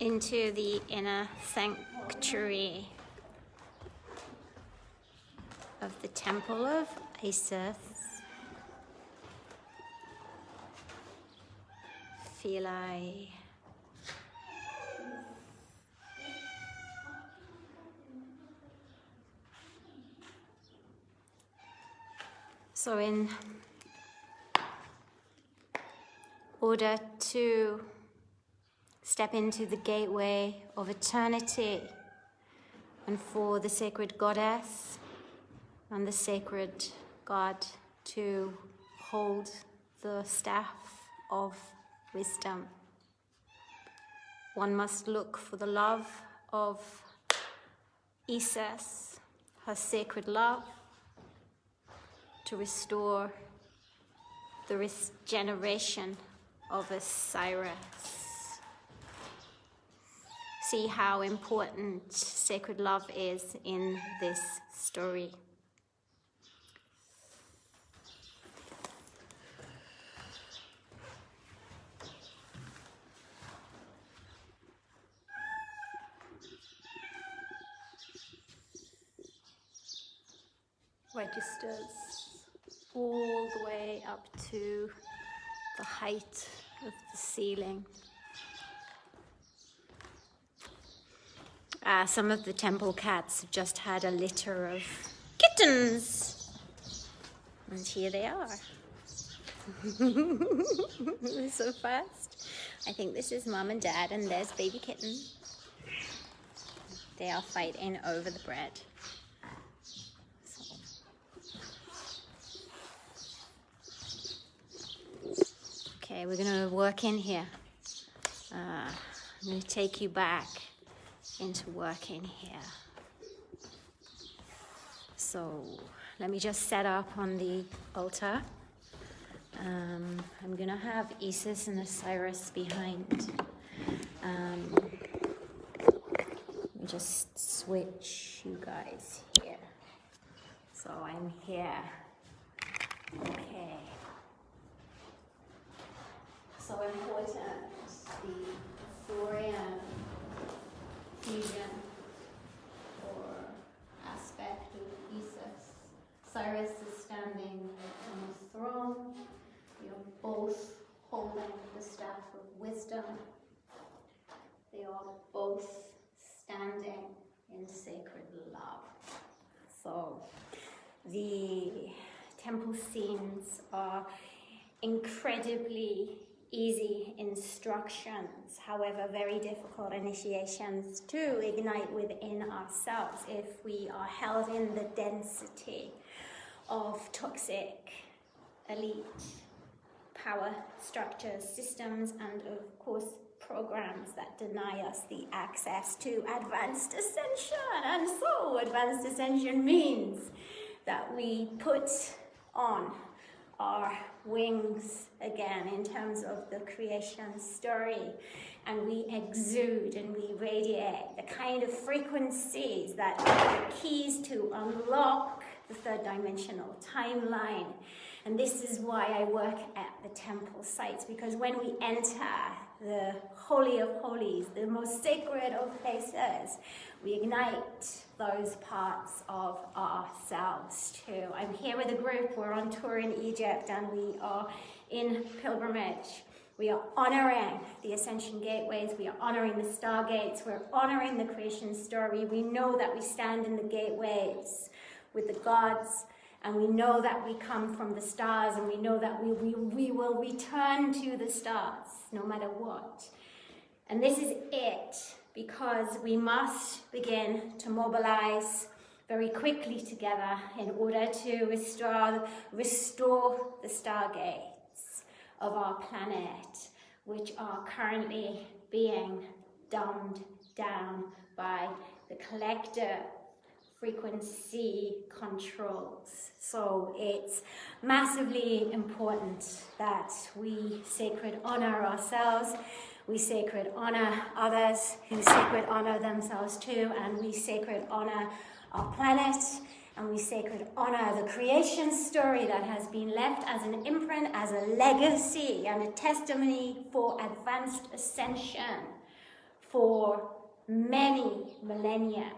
into the inner sanctuary of the Temple of Isis, Philae. So in order to step into the gateway of eternity and for the sacred goddess and the sacred God to hold the staff of wisdom, one must look for the love of Isis, her sacred love, to restore the regeneration of Osiris. See how important sacred love is in this story. Registers all the way up to the height of the ceiling. Some of the temple cats have just had a litter of kittens, and here they are. So fast. I think this is mom and dad, and there's baby kitten. They are fighting over the bread. Okay, we're going to work in here. I'm going to take you back into working here. So let me just set up on the altar. I'm going to have Isis and Osiris behind. Let me just switch you guys here. So I'm here. Okay. So important, the Thorian fusion or aspect of Isis. Osiris is standing on the throne. They are both holding the staff of wisdom. They are both standing in sacred love. So the temple scenes are incredibly easy instructions, however very difficult initiations to ignite within ourselves if we are held in the density of toxic, elite power structures, systems, and of course programs that deny us the access to advanced ascension. And so advanced ascension means that we put on our wings again in terms of the creation story, and we exude and we radiate the kind of frequencies that are the keys to unlock the third dimensional timeline. And this is why I work at the temple sites, because when we enter the Holy of Holies, the most sacred of places, we ignite those parts of ourselves too. I'm here with a group, we're on tour in Egypt, and we are in pilgrimage. We are honoring the ascension gateways, we are honoring the stargates, we're honoring the creation story. We know that we stand in the gateways with the gods, and we know that we come from the stars, and we know that we will return to the stars no matter what. And this is it, because we must begin to mobilize very quickly together in order to restore the stargates of our planet, which are currently being dumbed down by the collective frequency controls. So it's massively important that we sacred honor ourselves, we sacred honor others who sacred honor themselves too, and we sacred honor our planet, and we sacred honor the creation story that has been left as an imprint, as a legacy and a testimony for advanced ascension for many millennia.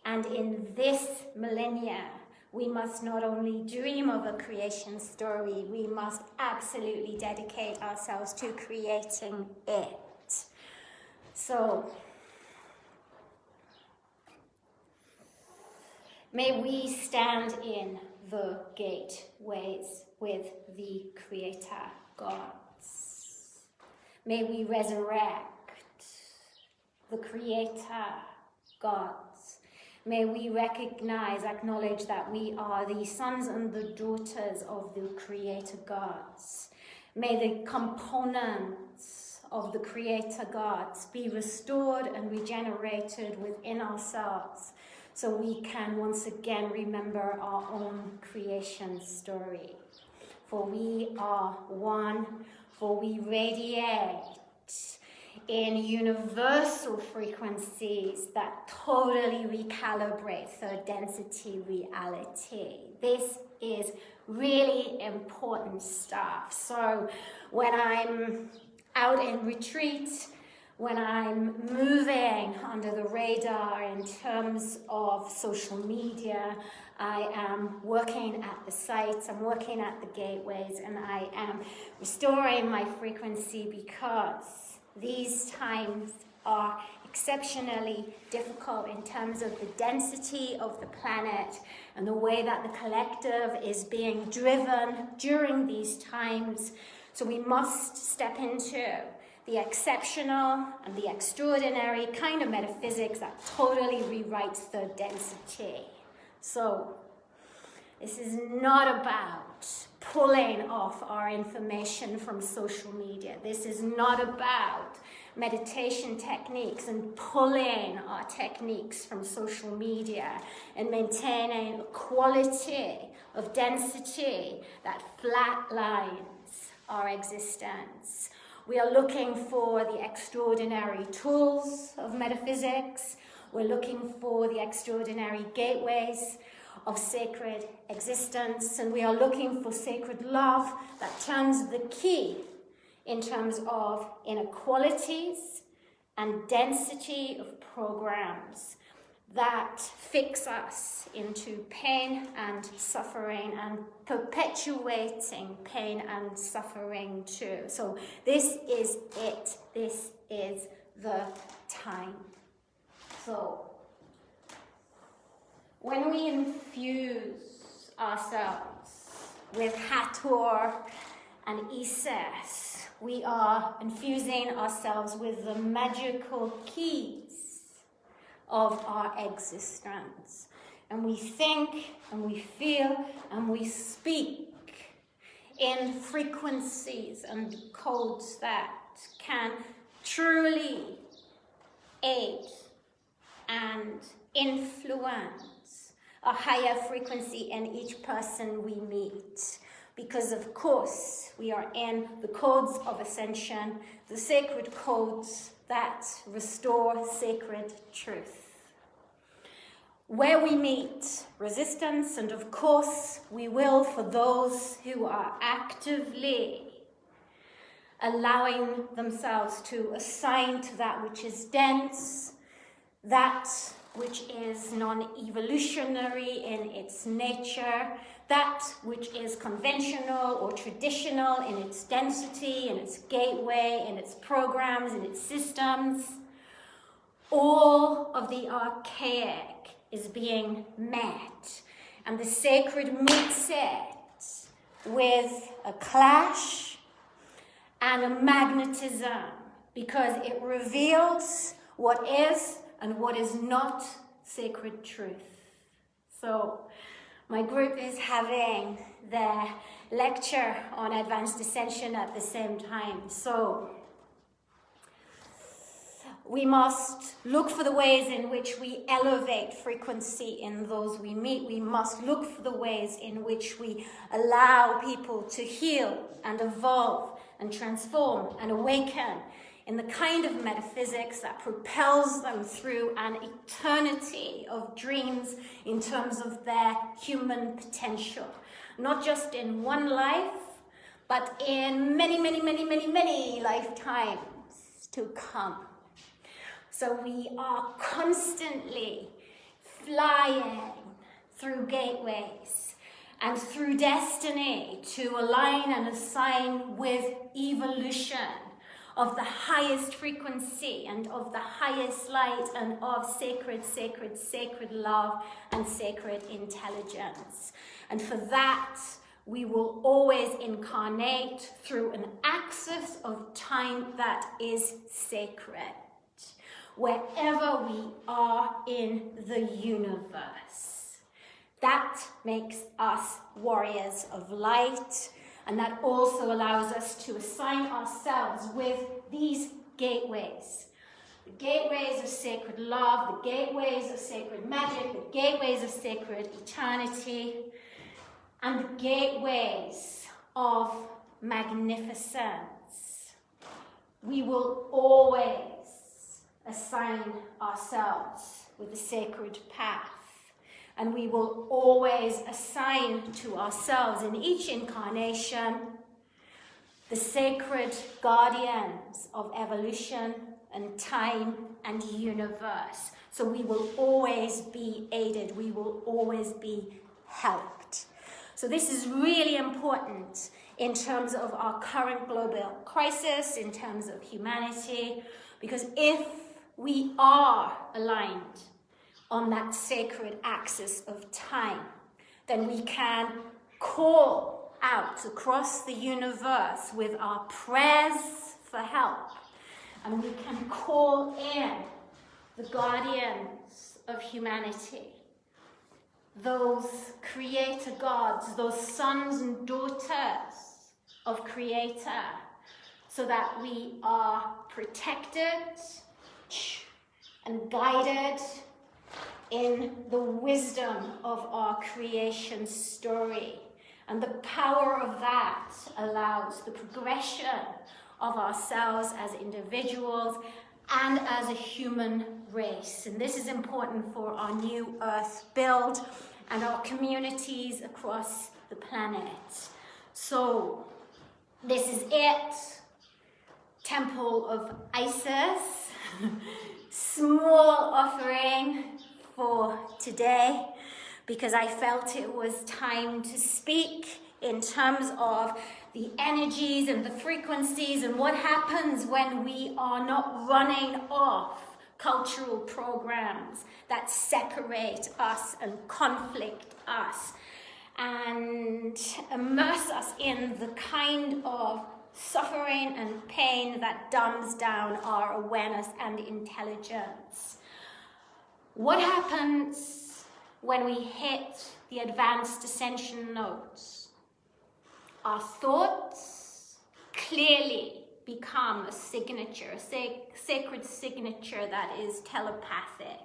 And in this millennia, we must not only dream of a creation story, we must absolutely dedicate ourselves to creating it. So, may we stand in the gateways with the Creator gods. May we resurrect the Creator gods. May we recognize, acknowledge that we are the sons and the daughters of the Creator gods. May the components of the Creator gods be restored and regenerated within ourselves, so we can once again remember our own creation story. For we are one, for we radiate in universal frequencies that totally recalibrate third density reality. This is really important stuff. So when I'm out in retreat, when I'm moving under the radar in terms of social media, I am working at the sites, I'm working at the gateways, and I am restoring my frequency because these times are exceptionally difficult in terms of the density of the planet and the way that the collective is being driven during these times. So we must step into the exceptional and the extraordinary kind of metaphysics that totally rewrites the density. So this is not about pulling off our information from social media. This is not about meditation techniques and pulling our techniques from social media and maintaining a quality of density that flatlines our existence. We are looking for the extraordinary tools of metaphysics. We're looking for the extraordinary gateways of sacred existence, and we are looking for sacred love that turns the key in terms of inequalities and density of programs that fix us into pain and suffering and perpetuating pain and suffering too. So this is it. This is the time. So when we infuse ourselves with Hathor and Isis, we are infusing ourselves with the magical keys of our existence. And we think and we feel and we speak in frequencies and codes that can truly aid and influence a higher frequency in each person we meet. Because of course, we are in the codes of ascension, the sacred codes that restore sacred truth. Where we meet resistance, and of course we will for those who are actively allowing themselves to assign to that which is dense, that which is non-evolutionary in its nature, that which is conventional or traditional in its density, in its gateway, in its programs, in its systems. All of the archaic is being met, and the sacred meets it with a clash and a magnetism, because it reveals what is and what is not sacred truth. So my group is having their lecture on advanced ascension at the same time. So we must look for the ways in which we elevate frequency in those we meet. We must look for the ways in which we allow people to heal and evolve and transform and awaken in the kind of metaphysics that propels them through an eternity of dreams in terms of their human potential. Not just in one life, but in many, many, many, many, many lifetimes to come. So we are constantly flying through gateways and through destiny to align and assign with evolution of the highest frequency and of the highest light and of sacred, sacred, sacred love and sacred intelligence. And for that, we will always incarnate through an axis of time that is sacred, wherever we are in the universe. That makes us warriors of light, and that also allows us to assign ourselves with these gateways. The gateways of sacred love, the gateways of sacred magic, the gateways of sacred eternity, and the gateways of magnificence. We will always assign ourselves with the sacred path, and we will always assign to ourselves in each incarnation the sacred guardians of evolution and time and universe. So we will always be aided, we will always be helped. So this is really important in terms of our current global crisis, in terms of humanity, because if we are aligned on that sacred axis of time, then we can call out across the universe with our prayers for help, and we can call in the guardians of humanity, those creator gods, those sons and daughters of Creator, so that we are protected and guided in the wisdom of our creation story. And the power of that allows the progression of ourselves as individuals and as a human race. And this is important for our new Earth build and our communities across the planet. So this is it. Temple of Isis. Small offering for today, because I felt it was time to speak in terms of the energies and the frequencies and what happens when we are not running off cultural programs that separate us and conflict us and immerse us in the kind of suffering and pain that dumbs down our awareness and intelligence. What happens when we hit the advanced ascension notes? Our thoughts clearly become a signature, a sacred signature that is telepathic.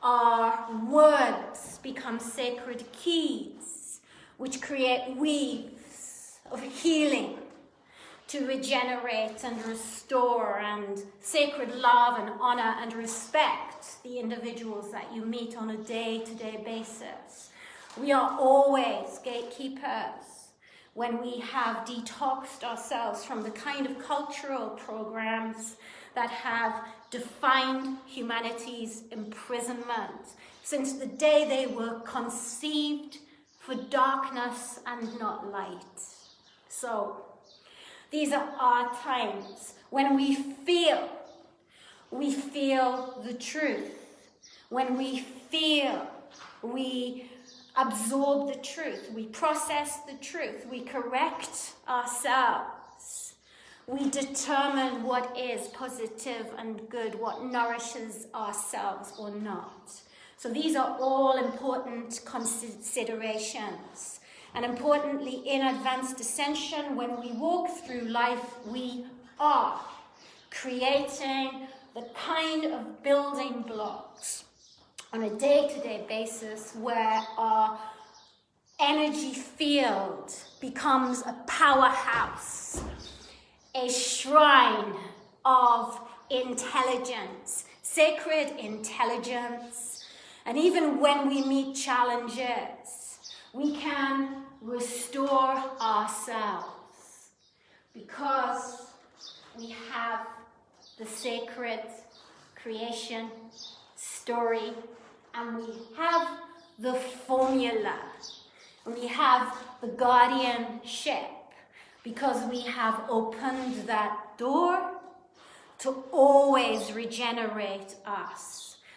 Our words become sacred keys, which create weaves of healing to regenerate and restore and sacred love and honor and respect the individuals that you meet on a day-to-day basis. We are always gatekeepers when we have detoxed ourselves from the kind of cultural programs that have defined humanity's imprisonment since the day they were conceived for darkness and not light. So these are our times when we feel the truth. When we feel, we absorb the truth. We process the truth. We correct ourselves. We determine what is positive and good, what nourishes ourselves or not. So these are all important considerations. And importantly, in advanced ascension, when we walk through life, we are creating the kind of building blocks on a day-to-day basis where our energy field becomes a powerhouse, a shrine of intelligence, sacred intelligence. And even when we meet challenges, we can restore ourselves because we have the sacred creation, story, and we have the formula, and we have the guardianship, because we have opened that door to always regenerate us.